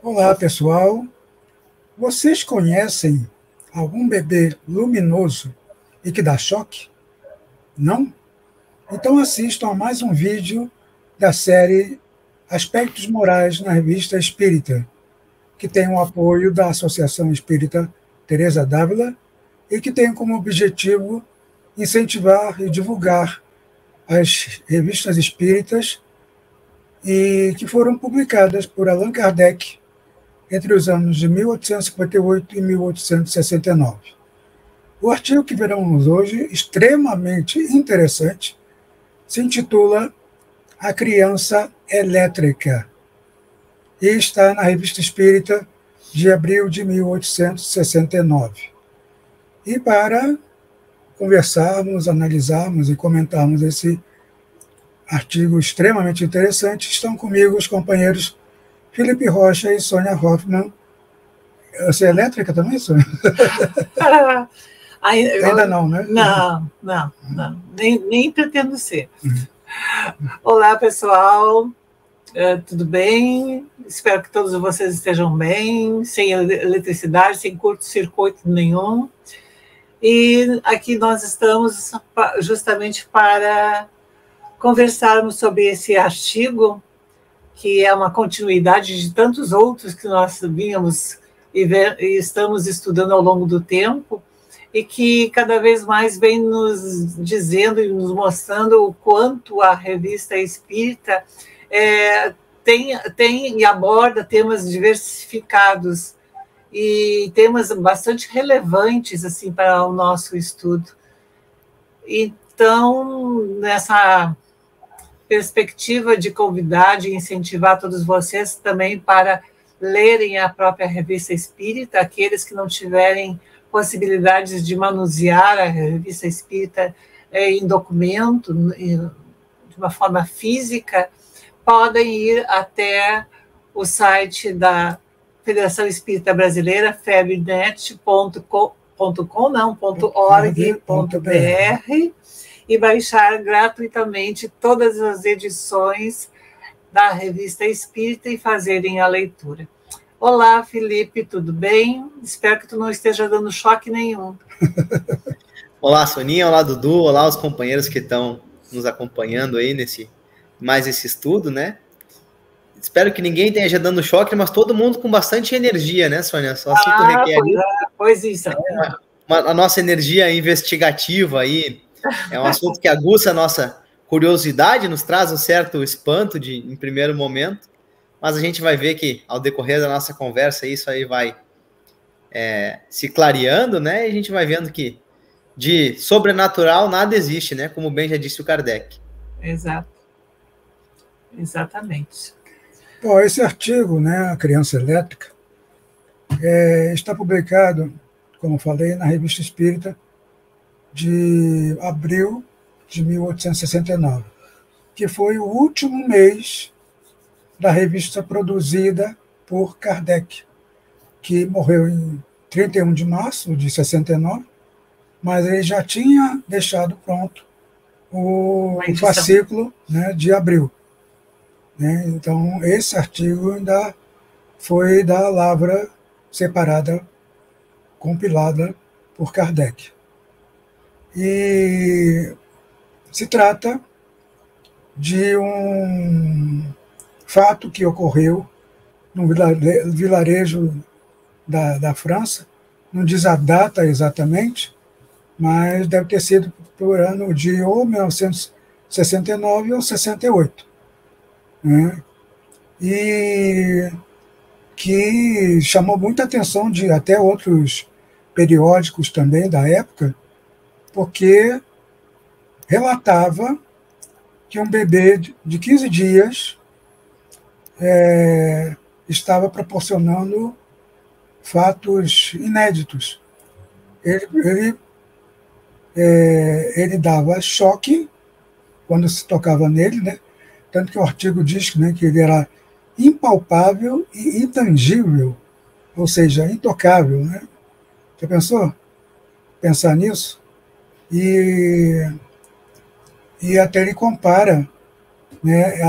Olá, pessoal. Vocês conhecem algum bebê luminoso e que dá choque? Não? Então assistam a mais um vídeo da série Aspectos Morais na Revista Espírita, que tem o apoio da Associação Espírita Teresa d'Ávila e que tem como objetivo incentivar e divulgar as revistas espíritas e que foram publicadas por Allan Kardec entre os anos de 1858 e 1869. O artigo que veremos hoje, extremamente interessante, se intitula A Criança Elétrica e está na Revista Espírita de abril de 1869. E para conversarmos, analisarmos e comentarmos esse artigo extremamente interessante, estão comigo os companheiros Felipe Rocha e Sônia Hoffmann. Você é elétrica também, Sônia? Ainda não, né? Não. Nem pretendo ser. Olá, pessoal. Tudo bem? Espero que todos vocês estejam bem, sem eletricidade, sem curto-circuito nenhum. E aqui nós estamos justamente para conversarmos sobre esse artigo, que é uma continuidade de tantos outros que nós vínhamos e estamos estudando ao longo do tempo, e que cada vez mais vem nos dizendo e nos mostrando o quanto a revista espírita tem e aborda temas diversificados e temas bastante relevantes assim, para o nosso estudo. Então, nessa perspectiva de convidar, de incentivar todos vocês também para lerem a própria revista espírita, aqueles que não tiverem possibilidades de manusear a revista espírita em documento, de uma forma física, podem ir até o site da Federação Espírita Brasileira, febnet.org.br, e baixar gratuitamente todas as edições da Revista Espírita e fazerem a leitura. Olá, Felipe, tudo bem? Espero que tu não esteja dando choque nenhum. Olá, Soninha, olá, Dudu, olá os companheiros que estão nos acompanhando aí nesse estudo, né? Espero que ninguém esteja dando choque, mas todo mundo com bastante energia, né, Sônia? Só se tu requer pois isso. A nossa energia investigativa aí é um assunto que aguça a nossa curiosidade, nos traz um certo espanto em primeiro momento, mas a gente vai ver que, ao decorrer da nossa conversa, isso aí vai se clareando, né? E a gente vai vendo que de sobrenatural nada existe, né? Como bem já disse o Kardec. Exato. Exatamente. Bom, esse artigo, né, A Criança Elétrica, está publicado, como falei, na Revista Espírita de abril de 1869, que foi o último mês da revista produzida por Kardec, que morreu em 31 de março de 69, mas ele já tinha deixado pronto o fascículo, né, de abril. Né? Então, esse artigo ainda foi da lavra separada, compilada por Kardec. E se trata de um fato que ocorreu num vilarejo da França, não diz a data exatamente, mas deve ter sido por ano de ou 1969 ou 68. Né? E que chamou muita atenção de até outros periódicos também da época, porque relatava que um bebê de 15 dias estava proporcionando fatos inéditos. Ele dava choque quando se tocava nele, né? Tanto que o artigo diz, né, que ele era impalpável e intangível, ou seja, intocável. Né? Já pensou? Pensar nisso? E até ele compara né,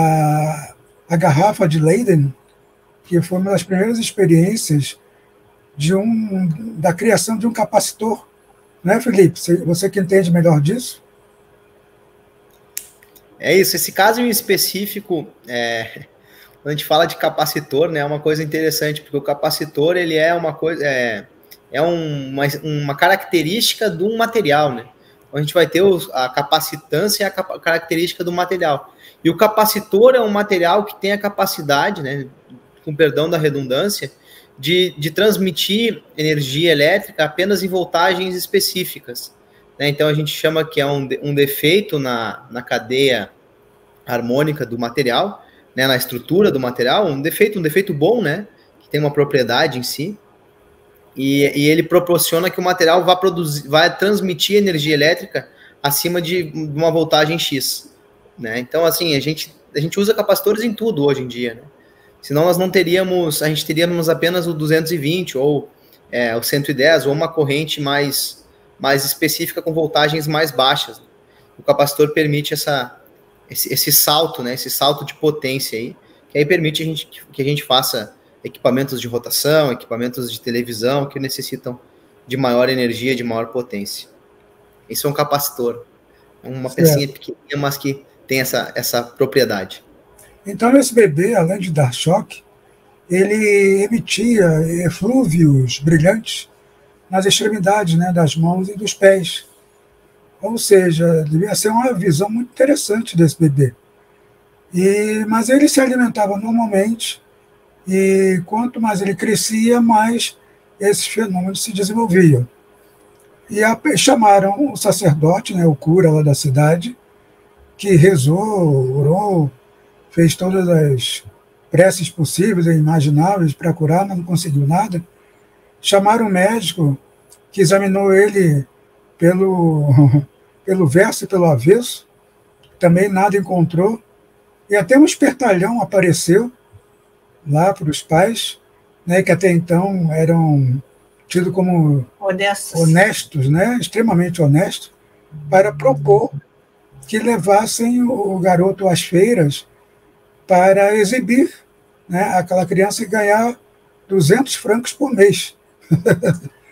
a garrafa de Leyden, que foi uma das primeiras experiências da criação de um capacitor. Né, Felipe? Você que entende melhor disso? É isso. Esse caso em específico, quando a gente fala de capacitor, né, é uma coisa interessante, porque o capacitor ele é uma coisa, uma característica de um material, né? A gente vai ter a capacitância e a característica do material. E o capacitor é um material que tem a capacidade, né, com perdão da redundância, de transmitir energia elétrica apenas em voltagens específicas. Né? Então a gente chama que é um defeito na cadeia harmônica do material, né, na estrutura do material, um defeito bom, né, que tem uma propriedade em si, e ele proporciona que o material vai transmitir energia elétrica acima de uma voltagem X. Né? Então, assim, a gente usa capacitores em tudo hoje em dia, né? Senão a gente teríamos apenas o 220 ou o 110 ou uma corrente mais específica com voltagens mais baixas. O capacitor permite esse salto, né? Esse salto de potência aí, que aí permite que a gente faça equipamentos de rotação, equipamentos de televisão que necessitam de maior energia, de maior potência. Isso é um capacitor. É uma pecinha pequenininha, mas que tem essa propriedade. Então, esse bebê, além de dar choque, ele emitia eflúvios brilhantes nas extremidades, né, das mãos e dos pés. Ou seja, devia ser uma visão muito interessante desse bebê. Mas ele se alimentava normalmente, e quanto mais ele crescia, mais esses fenômenos se desenvolviam. E chamaram o sacerdote, né, o cura lá da cidade, que rezou, orou, fez todas as preces possíveis e imagináveis para curar, mas não conseguiu nada. Chamaram um médico que examinou ele pelo verso e pelo avesso, também nada encontrou, e até um espertalhão apareceu lá para os pais, né, que até então eram tidos como honestos, né, extremamente honestos, para propor que levassem o garoto às feiras para exibir, né, aquela criança e ganhar 200 francos por mês.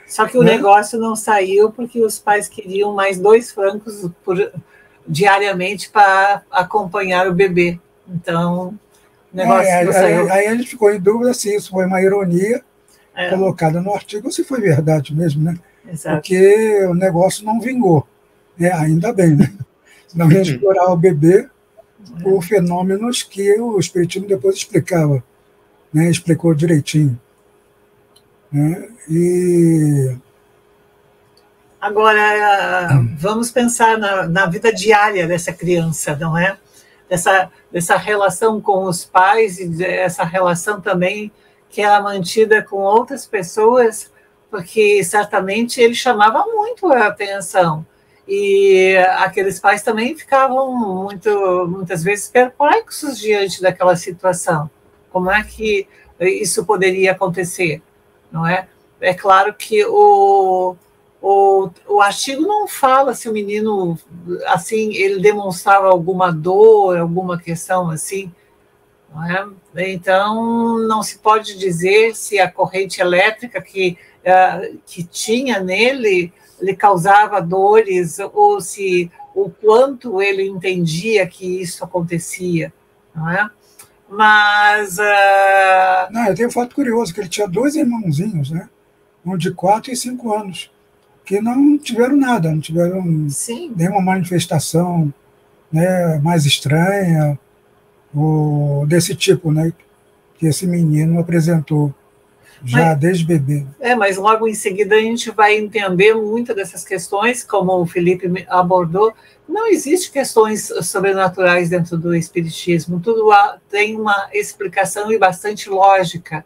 Só que o negócio não saiu porque os pais queriam mais 2 francos diariamente para acompanhar o bebê. Então, o negócio não saiu. Aí a gente ficou em dúvida se isso foi uma ironia colocada no artigo ou se foi verdade mesmo, né? Exato. Porque o negócio não vingou, né? Ainda bem, né? Senão ia explorar o bebê por fenômenos que o Espiritismo depois explicava, né? Explicou direitinho. Né? Agora, vamos pensar na vida diária dessa criança, não é? Dessa relação com os pais e dessa relação também que era mantida com outras pessoas, porque certamente ele chamava muito a atenção. E aqueles pais também ficavam muitas vezes perplexos diante daquela situação. Como é que isso poderia acontecer? Não é? É claro que o artigo não fala se o menino, assim, ele demonstrava alguma dor, alguma questão assim, não é? Então, não se pode dizer se a corrente elétrica que tinha nele lhe causava dores ou se o quanto ele entendia que isso acontecia, não é? Mas... Não, eu tenho um fato curioso, que ele tinha 2 irmãozinhos, né? Um de 4 e 5 anos, que não tiveram nada, não tiveram nenhuma manifestação, né, mais estranha, ou desse tipo, né, que esse menino apresentou já desde bebê. Mas logo em seguida a gente vai entender muitas dessas questões, como o Felipe abordou. Não existe questões sobrenaturais dentro do Espiritismo, tudo tem uma explicação e bastante lógica.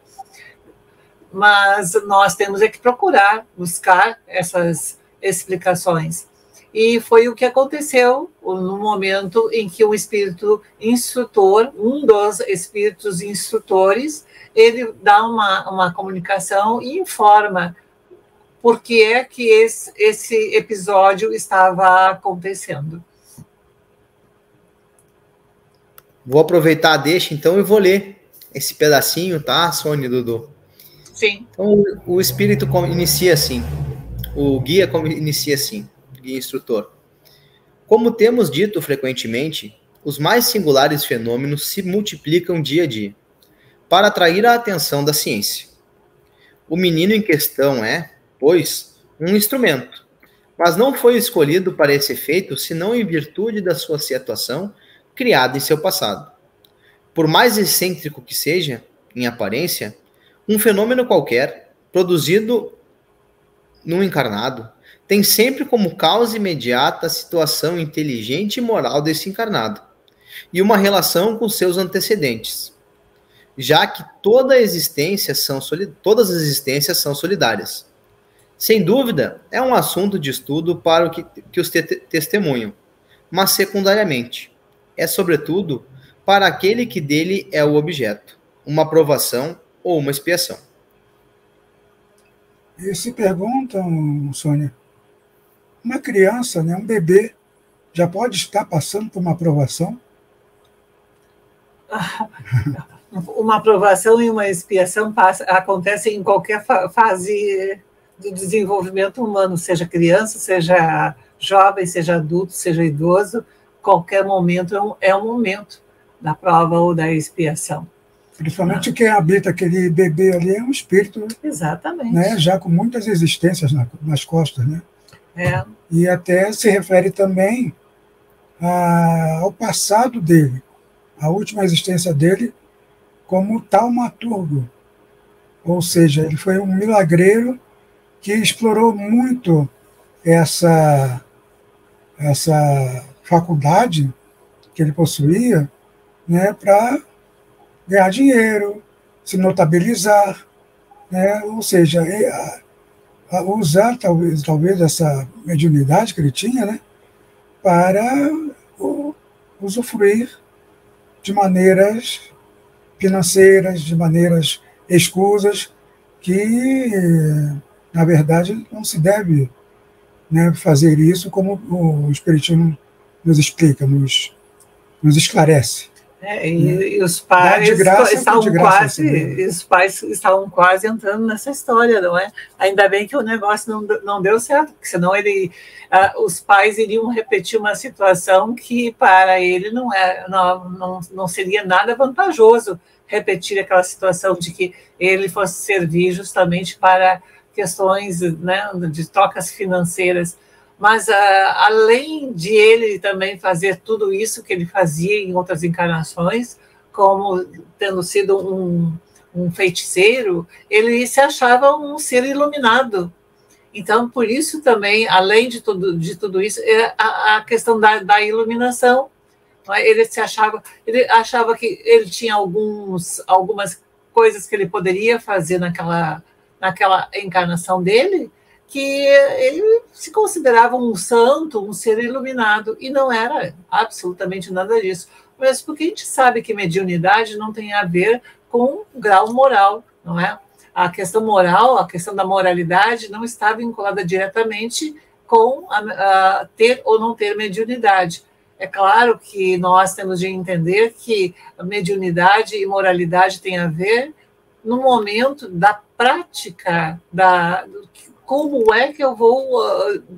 Mas nós temos que procurar, buscar essas explicações. E foi o que aconteceu no momento em que o espírito instrutor, um dos espíritos instrutores, ele dá uma comunicação e informa por que é que esse episódio estava acontecendo. Vou aproveitar a deixa, então, e vou ler esse pedacinho, tá, Sônia e Dudu? Sim. Então, o espírito inicia assim, o guia inicia assim, guia instrutor. Como temos dito frequentemente, os mais singulares fenômenos se multiplicam dia a dia, para atrair a atenção da ciência. O menino em questão é, pois, um instrumento, mas não foi escolhido para esse efeito senão em virtude da sua situação criada em seu passado. Por mais excêntrico que seja, em aparência, um fenômeno qualquer, produzido num encarnado, tem sempre como causa imediata a situação inteligente e moral desse encarnado, e uma relação com seus antecedentes, já que todas as existências são solidárias. Sem dúvida, é um assunto de estudo para o que os testemunham, mas secundariamente, é sobretudo para aquele que dele é o objeto, uma aprovação ou uma expiação. E se perguntam, Sônia, uma criança, né, um bebê, já pode estar passando por uma aprovação? Uma aprovação e uma expiação acontecem em qualquer fase do desenvolvimento humano, seja criança, seja jovem, seja adulto, seja idoso, qualquer momento é um momento da prova ou da expiação. Principalmente quem habita aquele bebê ali é um espírito. Exatamente. Né, já com muitas existências nas costas. Né? É. E até se refere também ao passado dele, a última existência dele como taumaturgo. Ou seja, ele foi um milagreiro que explorou muito essa faculdade que ele possuía, né, para ganhar dinheiro, se notabilizar, né? Ou seja, usar talvez essa mediunidade que ele tinha, né, para usufruir de maneiras financeiras, de maneiras escusas, que, na verdade, não se deve, né, fazer isso, como o Espiritismo nos explica, nos esclarece. E os pais estavam quase entrando nessa história, não é? Ainda bem que o negócio não deu certo, porque senão os pais iriam repetir uma situação que para ele não seria nada vantajoso repetir aquela situação de que ele fosse servir justamente para questões, né, de trocas financeiras. Mas, além de ele também fazer tudo isso que ele fazia em outras encarnações, como tendo sido um feiticeiro, ele se achava um ser iluminado. Então, por isso também, além de tudo isso, é a questão da iluminação. Ele achava que ele tinha algumas coisas que ele poderia fazer naquela encarnação dele, que ele se considerava um santo, um ser iluminado, e não era absolutamente nada disso. Mas porque a gente sabe que mediunidade não tem a ver com grau moral, não é? A questão moral, a questão da moralidade não está vinculada diretamente com a ter ou não ter mediunidade. É claro que nós temos de entender que a mediunidade e moralidade têm a ver no momento da prática, como é que eu vou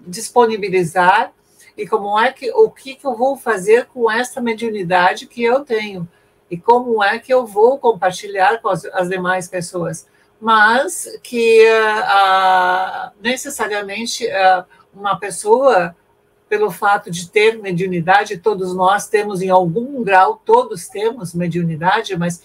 disponibilizar e o que eu vou fazer com essa mediunidade que eu tenho e como é que eu vou compartilhar com as demais pessoas. Mas que necessariamente uma pessoa, pelo fato de ter mediunidade, todos nós temos em algum grau, todos temos mediunidade, mas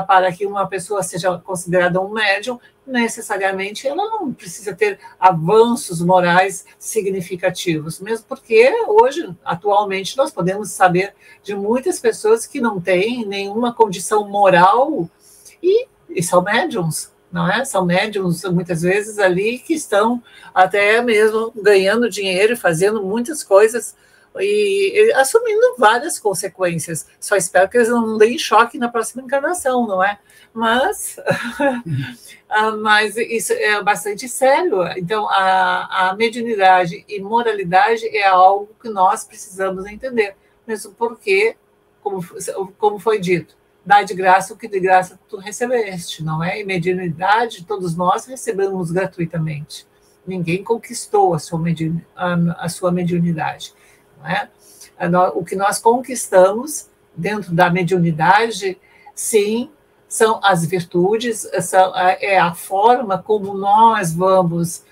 para que uma pessoa seja considerada um médium, necessariamente ela não precisa ter avanços morais significativos, mesmo porque hoje, atualmente, nós podemos saber de muitas pessoas que não têm nenhuma condição moral e são médiums, não é? São médiums, muitas vezes, ali que estão até mesmo ganhando dinheiro e fazendo muitas coisas e assumindo várias consequências. Só espero que eles não deem choque na próxima encarnação, não é? Mas isso é bastante sério. Então, a mediunidade e moralidade é algo que nós precisamos entender, mesmo porque como foi dito, dá de graça o que de graça tu recebeste, não é? E mediunidade, todos nós recebemos gratuitamente. Ninguém conquistou a sua mediunidade, não é? O que nós conquistamos dentro da mediunidade, sim, são as virtudes, é a forma como nós vamos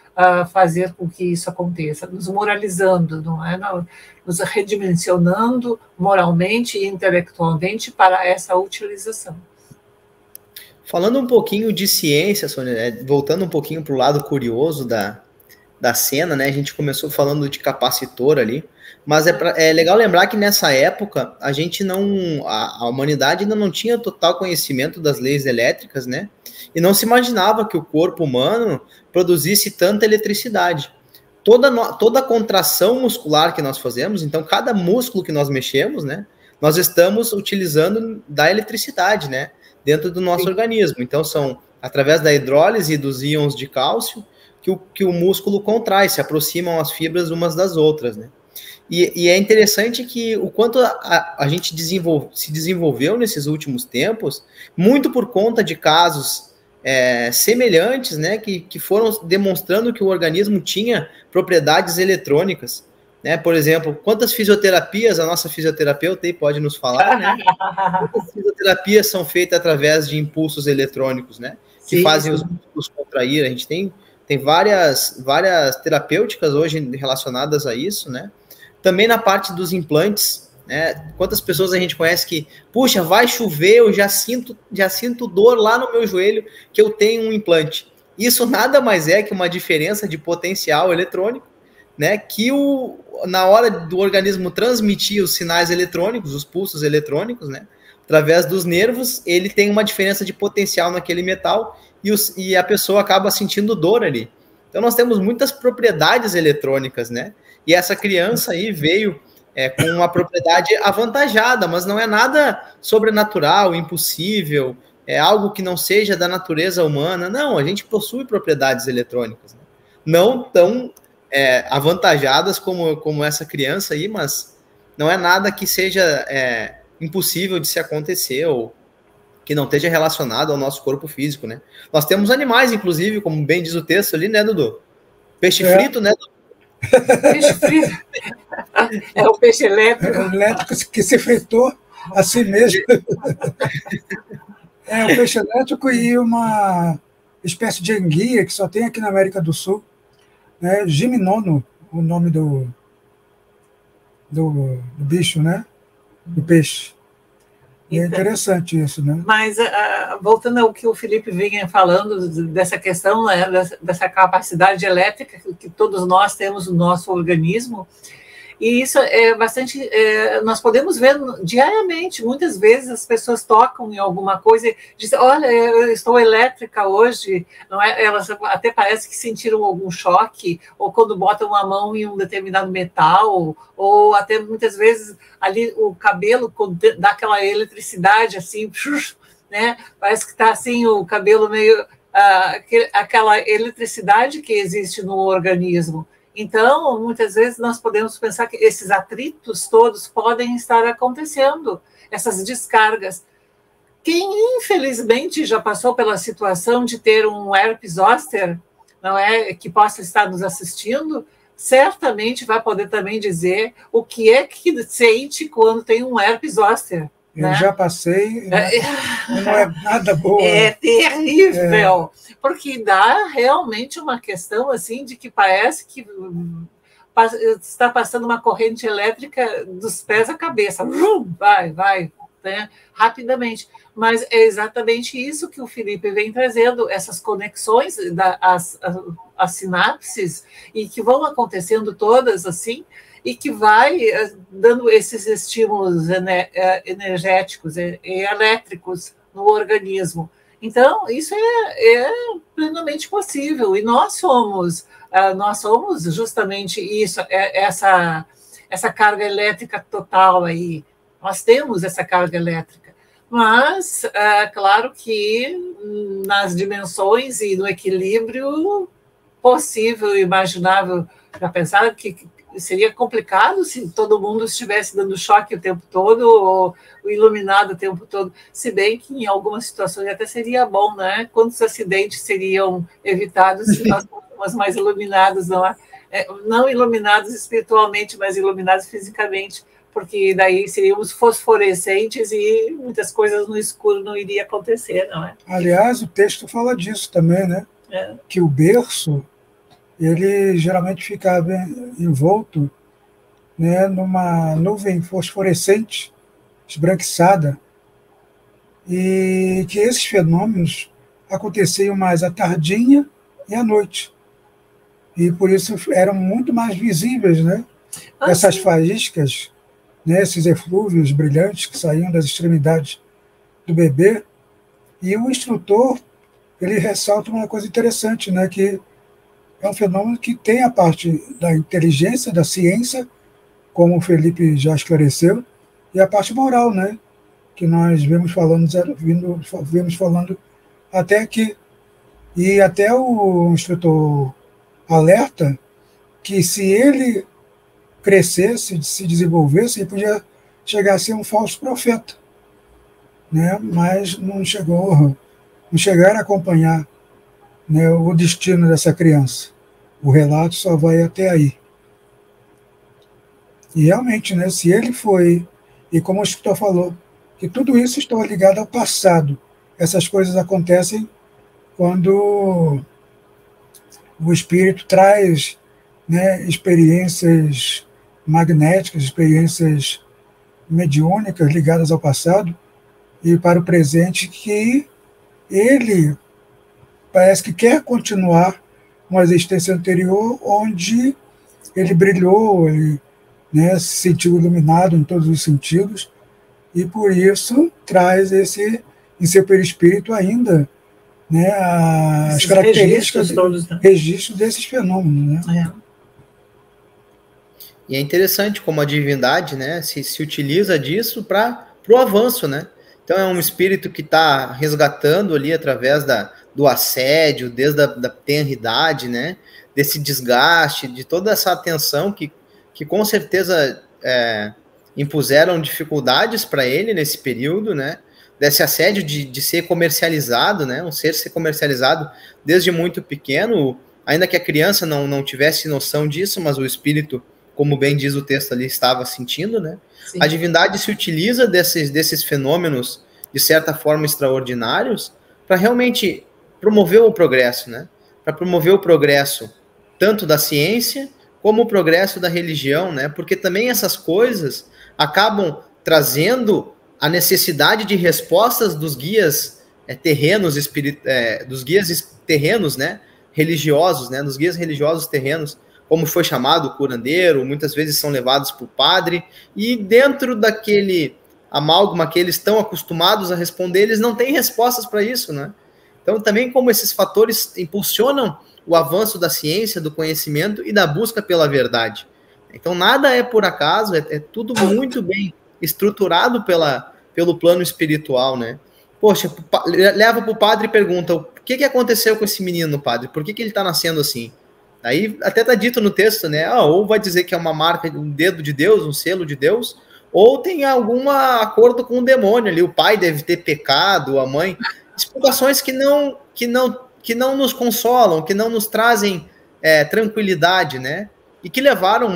fazer com que isso aconteça, nos moralizando, não é? Nos redimensionando moralmente e intelectualmente para essa utilização. Falando um pouquinho de ciência, Sônia, voltando um pouquinho para o lado curioso da cena, né? A gente começou falando de capacitor ali, mas é legal lembrar que nessa época a humanidade ainda não tinha total conhecimento das leis elétricas, né? E não se imaginava que o corpo humano produzisse tanta eletricidade. Toda a contração muscular que nós fazemos, então cada músculo que nós mexemos, né? Nós estamos utilizando da eletricidade, né? Dentro do nosso organismo. Então são através da hidrólise dos íons de cálcio que o músculo contrai, se aproximam as fibras umas das outras, né? E é interessante que o quanto a gente se desenvolveu nesses últimos tempos, muito por conta de casos semelhantes, né, que foram demonstrando que o organismo tinha propriedades eletrônicas, né? Por exemplo, quantas fisioterapias a nossa fisioterapeuta aí pode nos falar, né? Quantas fisioterapias são feitas através de impulsos eletrônicos, né? Que fazem os músculos contrair. A gente tem várias terapêuticas hoje relacionadas a isso, né? Também na parte dos implantes, né? Quantas pessoas a gente conhece que, puxa, vai chover, eu já sinto dor lá no meu joelho que eu tenho um implante. Isso nada mais é que uma diferença de potencial eletrônico, né? Que na hora do organismo transmitir os sinais eletrônicos, os pulsos eletrônicos, né? Através dos nervos, ele tem uma diferença de potencial naquele metal e a pessoa acaba sentindo dor ali. Então nós temos muitas propriedades eletrônicas, né? E essa criança aí veio com uma propriedade avantajada, mas não é nada sobrenatural, impossível, é algo que não seja da natureza humana. Não, a gente possui propriedades eletrônicas, né? Não tão avantajadas como essa criança aí, mas não é nada que seja impossível de se acontecer ou que não esteja relacionado ao nosso corpo físico, né? Nós temos animais, inclusive, como bem diz o texto ali, né, Dudu? Peixe frito, né, Dudu? Peixe frito. É o peixe elétrico. É o elétrico que se fritou a si mesmo. É o peixe elétrico e uma espécie de enguia que só tem aqui na América do Sul, né? Gimnono, o nome do bicho, né? Do peixe. E é interessante isso, né? Mas, voltando ao que o Felipe vinha falando, dessa questão, né, dessa capacidade elétrica que todos nós temos no nosso organismo, e isso é bastante... nós podemos ver diariamente, muitas vezes as pessoas tocam em alguma coisa e dizem, olha, eu estou elétrica hoje, não é? Elas até parece que sentiram algum choque, ou quando botam a mão em um determinado metal, ou até muitas vezes ali o cabelo dá aquela eletricidade assim, né? Parece que está assim o cabelo meio... aquela eletricidade que existe no organismo. Então, muitas vezes nós podemos pensar que esses atritos todos podem estar acontecendo, essas descargas. Quem, infelizmente, já passou pela situação de ter um herpes zoster, não é, que possa estar nos assistindo, certamente vai poder também dizer o que é que sente quando tem um herpes zoster. Eu já passei, não é nada boa. É terrível, porque dá realmente uma questão assim de que parece que está passando uma corrente elétrica dos pés à cabeça. Vai, né, rapidamente. Mas é exatamente isso que o Felipe vem trazendo, essas conexões, as sinapses, e que vão acontecendo todas assim, e que vai dando esses estímulos energéticos e elétricos no organismo. Então, isso é plenamente possível, e nós somos justamente isso, essa carga elétrica total aí. Nós temos essa carga elétrica, mas, claro que nas dimensões e no equilíbrio possível, imaginável, já pensaram que seria complicado se todo mundo estivesse dando choque o tempo todo, ou o iluminado o tempo todo, se bem que em algumas situações até seria bom, né? Quantos acidentes seriam evitados se nós fôssemos mais iluminados, não é? Não iluminados espiritualmente, mas iluminados fisicamente, porque daí seríamos fosforescentes e muitas coisas no escuro não iriam acontecer, não é? Aliás, o texto fala disso também, né? Que o berço, ele geralmente ficava envolto, né, numa nuvem fosforescente, esbranquiçada, e que esses fenômenos aconteciam mais à tardinha e à noite. E por isso eram muito mais visíveis, né? Essas faíscas, né, esses eflúvios brilhantes que saíam das extremidades do bebê. E o instrutor, ele ressalta uma coisa interessante, né, que é um fenômeno que tem a parte da inteligência, da ciência, como o Felipe já esclareceu, e a parte moral, né, que nós vemos falando até aqui. E até o instrutor alerta que se ele crescesse, se desenvolvesse, ele podia chegar a ser um falso profeta, né? Mas não chegaram a acompanhar, né, o destino dessa criança. O relato só vai até aí. E realmente, né, se ele foi, e como o escritor falou, que tudo isso está ligado ao passado. Essas coisas acontecem quando o espírito traz, né, experiências magnéticas, experiências mediúnicas ligadas ao passado e para o presente, que ele parece que quer continuar uma existência anterior onde ele brilhou, ele, né, se sentiu iluminado em todos os sentidos, e por isso traz esse, em seu perispírito ainda, né, as características, registros desses fenômenos, né? E é interessante como a divindade, né, se utiliza disso para o avanço, né? Então é um espírito que está resgatando ali através do assédio, desde a da tenridade, né, desse desgaste, de toda essa atenção que com certeza impuseram dificuldades para ele nesse período, né, desse assédio de ser comercializado, né, um ser comercializado desde muito pequeno, ainda que a criança não tivesse noção disso, mas o espírito, como bem diz o texto ali, estava sentindo, né? Sim. A divindade se utiliza desses fenômenos, de certa forma, extraordinários, para realmente promover o progresso, né? Para promover o progresso tanto da ciência, como o progresso da religião, né? Porque também essas coisas acabam trazendo a necessidade de respostas dos guias terrenos, dos guias terrenos, né? Religiosos, né? Dos guias religiosos terrenos, como foi chamado o curandeiro, muitas vezes são levados para o padre, e dentro daquele amálgama que eles estão acostumados a responder, eles não têm respostas para isso, né? Então, também como esses fatores impulsionam o avanço da ciência, do conhecimento e da busca pela verdade. Então, nada é por acaso, é tudo muito bem estruturado pelo plano espiritual, né? Poxa, leva para o padre e pergunta, o que aconteceu com esse menino, padre? Por que ele está nascendo assim? Aí até está dito no texto, né? Ou vai dizer que é uma marca, um dedo de Deus, um selo de Deus, ou tem algum acordo com o demônio ali, o pai deve ter pecado, a mãe. Explicações que não nos consolam, que não nos trazem tranquilidade, né? E que levaram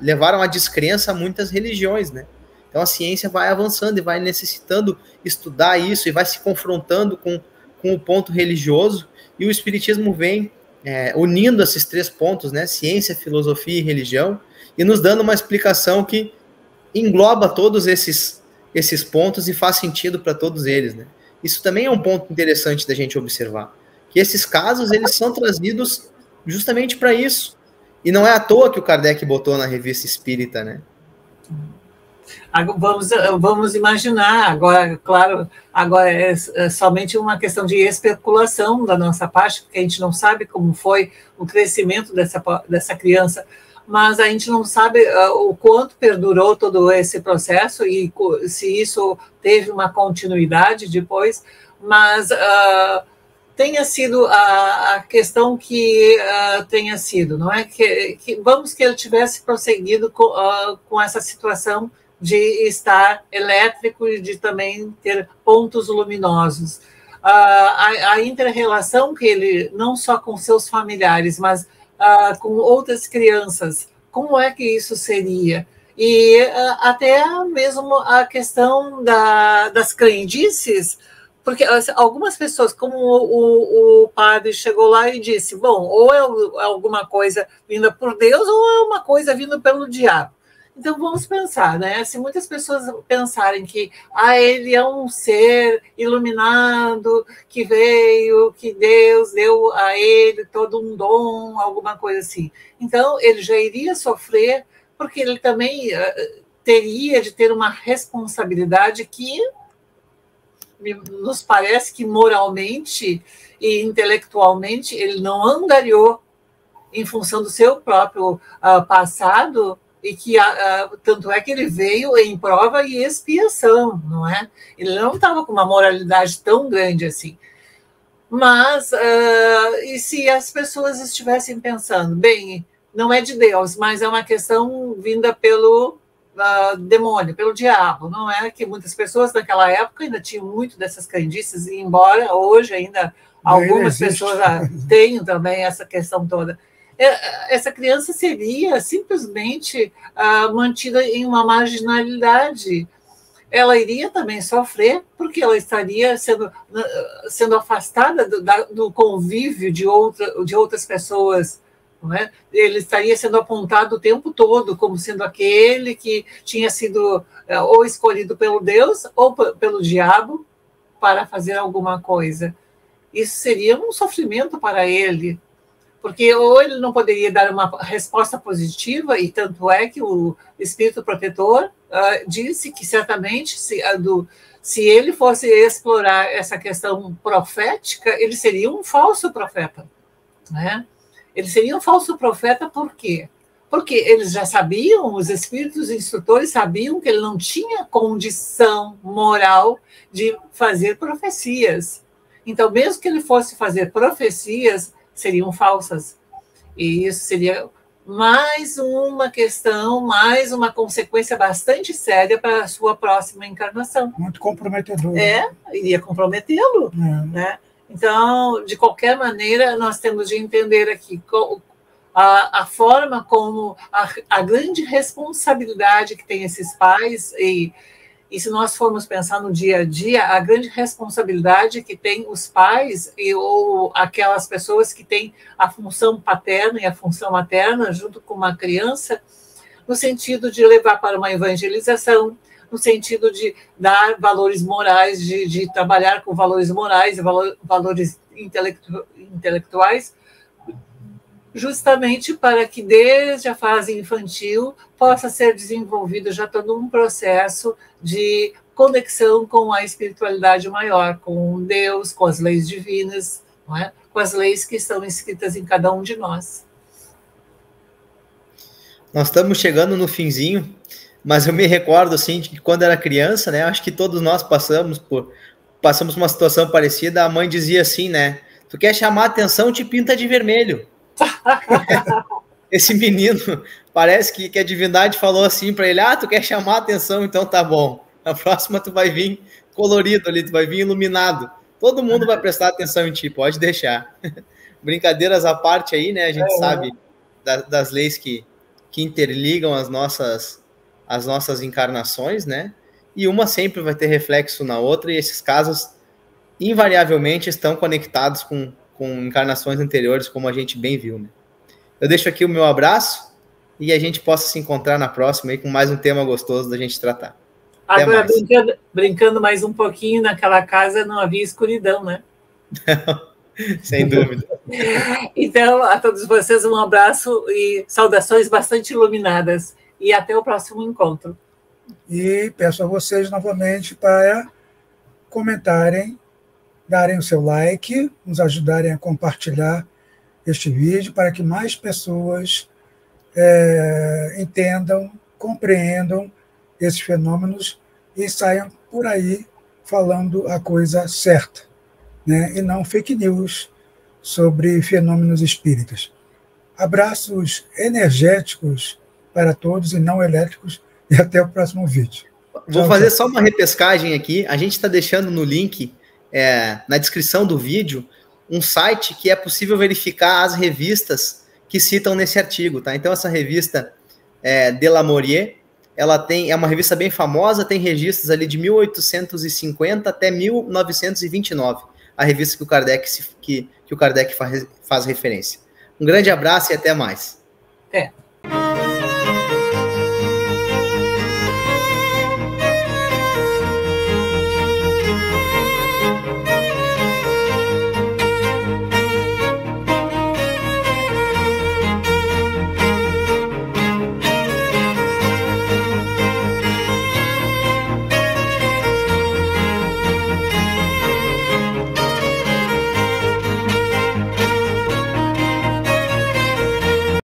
levaram a descrença a muitas religiões, né? Então a ciência vai avançando e vai necessitando estudar isso e vai se confrontando com o ponto religioso, e o espiritismo vem unindo esses três pontos, né? Ciência, filosofia e religião, e nos dando uma explicação que engloba todos esses pontos e faz sentido para todos eles, né? Isso também é um ponto interessante da gente observar, que esses casos eles são trazidos justamente para isso, e não é à toa que o Kardec botou na Revista Espírita, né? Vamos imaginar, agora, claro, agora é somente uma questão de especulação da nossa parte, porque a gente não sabe como foi o crescimento dessa criança, mas a gente não sabe o quanto perdurou todo esse processo e se isso teve uma continuidade depois, mas tenha sido a questão que tenha sido, não é? Vamos que ele tivesse prosseguido com essa situação de estar elétrico e de também ter pontos luminosos. A inter-relação que ele, não só com seus familiares, mas com outras crianças, como é que isso seria? E até mesmo a questão das crendices, porque algumas pessoas, como o padre chegou lá e disse, bom, ou é alguma coisa vinda por Deus, ou é uma coisa vinda pelo diabo. Então, vamos pensar, né? Se muitas pessoas pensarem que ele é um ser iluminado, que veio, que Deus deu a ele todo um dom, alguma coisa assim. Então, ele já iria sofrer, porque ele também teria de ter uma responsabilidade que nos parece que moralmente e intelectualmente ele não angariou em função do seu próprio passado, e que tanto é que ele veio em prova e expiação, não é? Ele não estava com uma moralidade tão grande assim. Mas, e se as pessoas estivessem pensando, bem, não é de Deus, mas é uma questão vinda pelo demônio, pelo diabo, não é? Que muitas pessoas naquela época ainda tinham muito dessas crendices, e embora hoje ainda algumas pessoas tenham também essa questão toda. Essa criança seria simplesmente mantida em uma marginalidade. Ela iria também sofrer, porque ela estaria sendo afastada do convívio de outras pessoas. Não é? Ele estaria sendo apontado o tempo todo como sendo aquele que tinha sido ou escolhido pelo Deus ou pelo diabo para fazer alguma coisa. Isso seria um sofrimento para ele, porque ou ele não poderia dar uma resposta positiva, e tanto é que o espírito protetor disse que certamente se ele fosse explorar essa questão profética, ele seria um falso profeta, né? Ele seria um falso profeta por quê? Porque eles já sabiam, os espíritos instrutores sabiam que ele não tinha condição moral de fazer profecias. Então, mesmo que ele fosse fazer profecias, seriam falsas. E isso seria mais uma questão, mais uma consequência bastante séria para a sua próxima encarnação. Muito comprometedor. Iria comprometê-lo, né? Então, de qualquer maneira, nós temos de entender aqui a forma como a grande responsabilidade que tem esses pais, e se nós formos pensar no dia a dia, a grande responsabilidade que tem os pais ou aquelas pessoas que têm a função paterna e a função materna junto com uma criança, no sentido de levar para uma evangelização, no sentido de dar valores morais, de trabalhar com valores morais e valores intelectuais, justamente para que desde a fase infantil possa ser desenvolvido já todo um processo de conexão com a espiritualidade maior, com Deus, com as leis divinas, não é? Com as leis que estão escritas em cada um de nós. Nós estamos chegando no finzinho, mas eu me recordo assim de que quando era criança, né? Acho que todos nós passamos uma situação parecida. A mãe dizia assim, né? Tu quer chamar a atenção, te pinta de vermelho. Esse menino, parece que a divindade falou assim para ele, tu quer chamar a atenção, então tá bom. Na próxima tu vai vir colorido ali, tu vai vir iluminado. Todo mundo vai prestar atenção em ti, pode deixar. Brincadeiras à parte aí, né? A gente sabe das leis que interligam as nossas encarnações, né? E uma sempre vai ter reflexo na outra, e esses casos invariavelmente estão conectados com encarnações anteriores, como a gente bem viu, né? Eu deixo aqui o meu abraço e a gente possa se encontrar na próxima aí com mais um tema gostoso da gente tratar. Até agora, mais. brincando mais um pouquinho, naquela casa não havia escuridão, né? Sem dúvida. Então, a todos vocês, um abraço e saudações bastante iluminadas. E até o próximo encontro. E peço a vocês novamente para comentarem, darem o seu like, nos ajudarem a compartilhar este vídeo para que mais pessoas entendam, compreendam esses fenômenos e saiam por aí falando a coisa certa. né, e não fake news sobre fenômenos espíritas. Abraços energéticos para todos e não elétricos, e até o próximo vídeo. Vou fazer só uma repescagem aqui. A gente está deixando no link, na descrição do vídeo, um site que é possível verificar as revistas que citam nesse artigo, tá? Então, essa revista de La Meurier, ela é uma revista bem famosa, tem registros ali de 1850 até 1929, a revista que o Kardec faz referência. Um grande abraço e até mais. Até.